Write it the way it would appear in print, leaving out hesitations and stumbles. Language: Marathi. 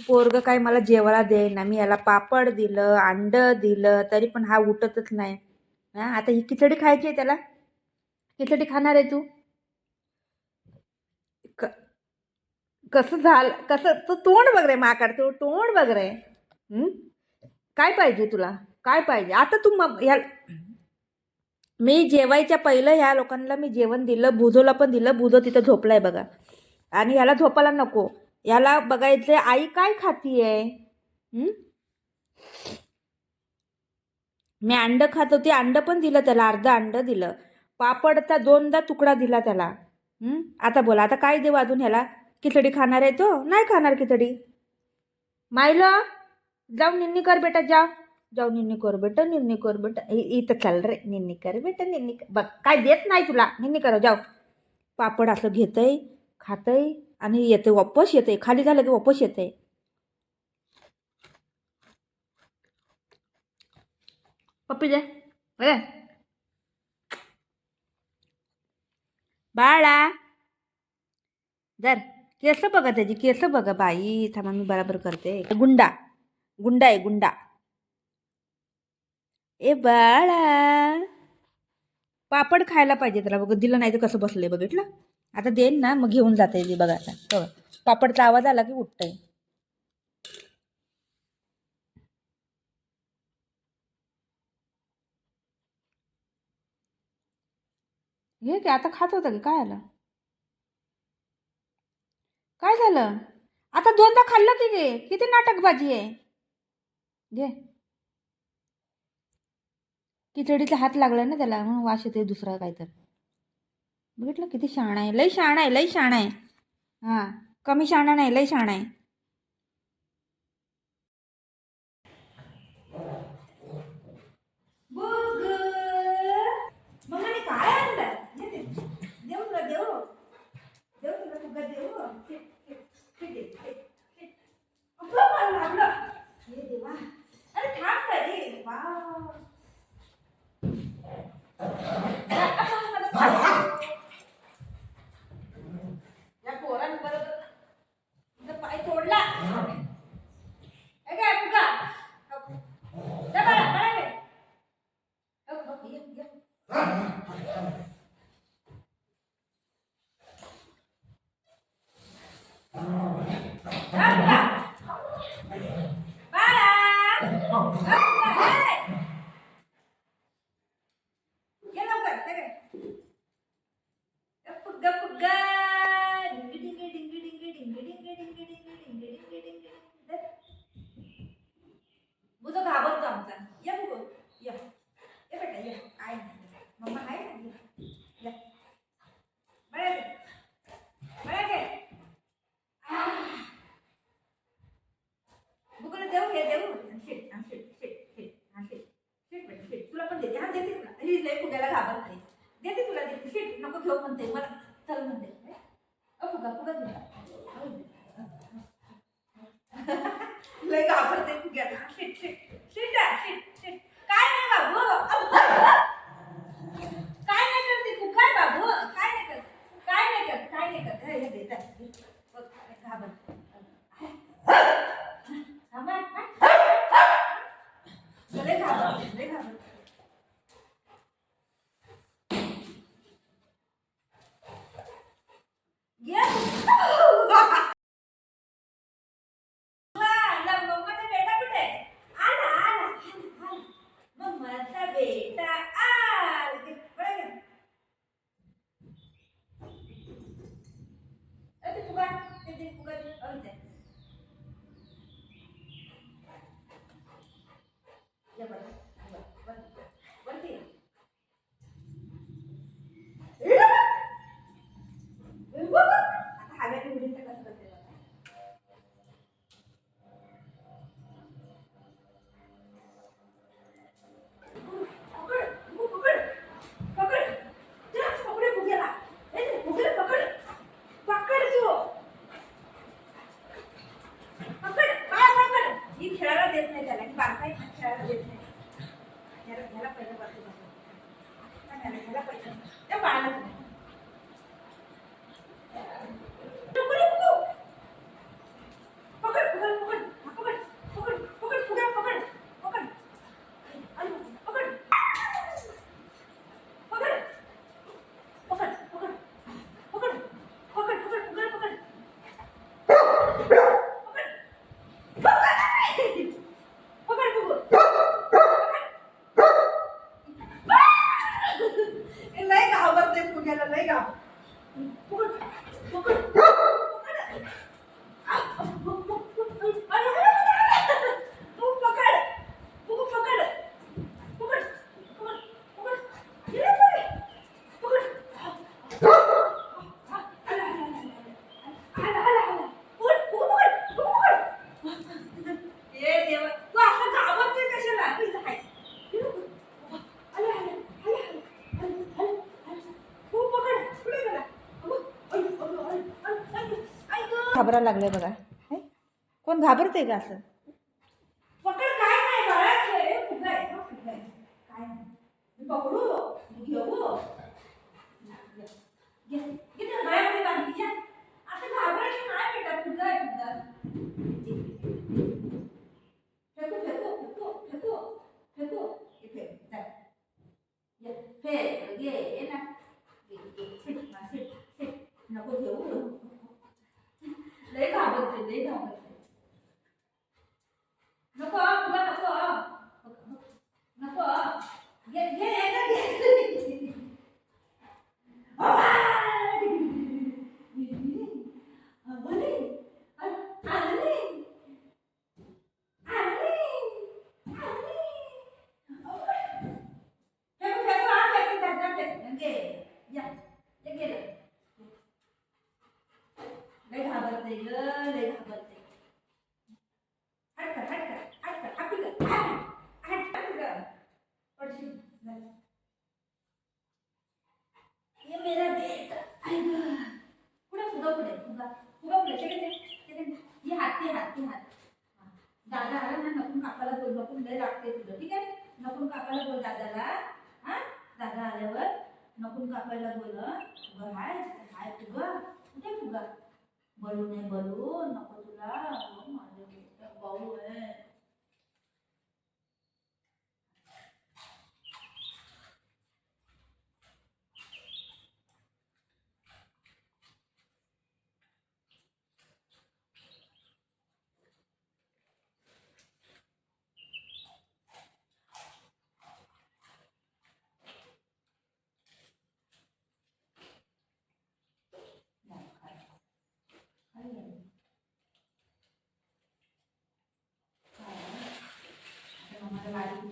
पोरग काय मला जेवायला देईना. मी याला पापड दिलं, अंड दिलं, तरी पण हा उठतच नाही. हा, आता ही खिचडी खायची आहे त्याला. खिचडी खाणार आहे तू? कसं झालं, कसं तू तोंड बघ रे माकड, तू तोंड बघ रे. काय पाहिजे तुला? काय पाहिजे आता तू? मग ह्या मी जेवायच्या पहिलं ह्या लोकांना मी जेवण दिलं. बुधोला पण दिलं. बुधो तिथं झोपलाय बघा. आणि ह्याला झोपायला नको. याला बघायचे आई काय खातीये. मी अंड खात होती. अंड पण दिलं त्याला. अर्ध अंड दिलं. पापडचा 2दा तुकडा दिला त्याला. आता बोला, आता काय देऊ अजून ह्याला? खिचडी खाणार आहे तो? नाही खाणार खिचडी. मायला जाऊ निन्नी कर बेटा, जाऊ निन्नी कर बेटा, निन्नी कर बेटा. इथं चल रे, निन्नी कर बेटा, निन्नी कर. बघ काय देत नाही तुला. निन्नी कर जाऊ. पापड असं घेतय, खातय आणि येते वापस येते. खाली झालं की वापस येते. पप्पी दे. बाळा जर केस बघा त्याची, केस बघा बाई. थांबा मी बराबर करते. गुंडा गुंडा आहे, गुंडा. ए बाळा, पापड खायला पाहिजे त्याला. बघ दिलं नाही तर कसं बसलंय बघितलं. आता देईन ना मग घेऊन जाते ती. बघा आता पापडचा आवाज आला की उठतंय. हे की आता खात होता की काय आलं? काय झालं? आता 2दा खाल्लं की गे. किती नाटकबाजी आहे. घे. खिचडीचा हात लागला ना त्याला म्हणून वास येते दुसरा काहीतर. बघितलं किती शहाणा आहे. लई शहाणा आहे, लई शहाणा आहे. हा, कमी शहाणा नाही, लई शहाणा आहे. मम्माने काय आणलं? देऊ तुला, देऊ देऊ तुला, फुगा देऊ. देवा, अरे थांब तरी. वाव, या पोरानं बरोबर पाय तोडला. काय फुगा जा बाळा, बाळा घे. बुधो घाबरतो आमचा. या बुधो, या ये बेटा, या. आहे मम्मा, आहे ना. या बळा घे, बळा घे. बुकला देऊ, हे देऊ. Shit shit shit shit shit shit बेटा, शिट. तुला पण देते. हा देते तुला. ही लय फुग्याला घाबरत नाही. देते तुला, देते. शिट नको घेऊ म्हणते मला. चल म्हणते. फुगा फुगा दे. लय घाबरते फुग्याला. Shit shit shit shit shit. काय नाही बाबू, काय नाही करते तू. काय बाबू, काय नाही करत, काय नाही करत, काय नाही करत. हे देतात घाबर. लय घाबर, लय घाबर. खेळायला देत नाही त्याला. बारकाई खेळायला देत नाही. ह्याला पहिलं बसू. ह्याला पहिलं त्या बाळाला पकड पकड पकड. घाबरायला लागले बघा. हे? कोण घाबरते का असं? पकड, काय नाही बाळा, खेळ, फुगा आहे, हा, फुगा आहे. काय नाही, मी पकडू, मी घेऊ, घे, घे त्या गळ्यामध्ये बांधली, या. असं घाबरायचं नाही बेटा, फुगा आहे, फुगा. फेकू, फेकू, फेकू, फेकू, फेकू, हे फेक, जा. ये, फेक, घे, ये ना. घे, घे, सिट, हा, सिट, सिट. नको घेऊ. लय घाबरते, लय घाबरते. नको, फुगा नको, नको. घे, घे, एकदा घे. लय घाबरते ग, लय घाबरते. हट कर, हट कर, हट कर, हट कर, हट कर. पडशील. ये मेरा बेटा. आई ग. पुढे फुगा, पुढे फुगा, फुगा पुढे. सेकंड, ये हात, ये हात, ये हात. दादा आला ना, नकून काकाला बोल, नकून लय लागते तुझं, ठीक आहे? नकून काकाला बोल दादाला. हा, दादा आल्यावर नकून काकाला बोल. फुगा हाय, हाय फुगा, कुठे फुगा? बलून आहे, बलून नको तुला. माझे भाऊ आहे. मला गाडी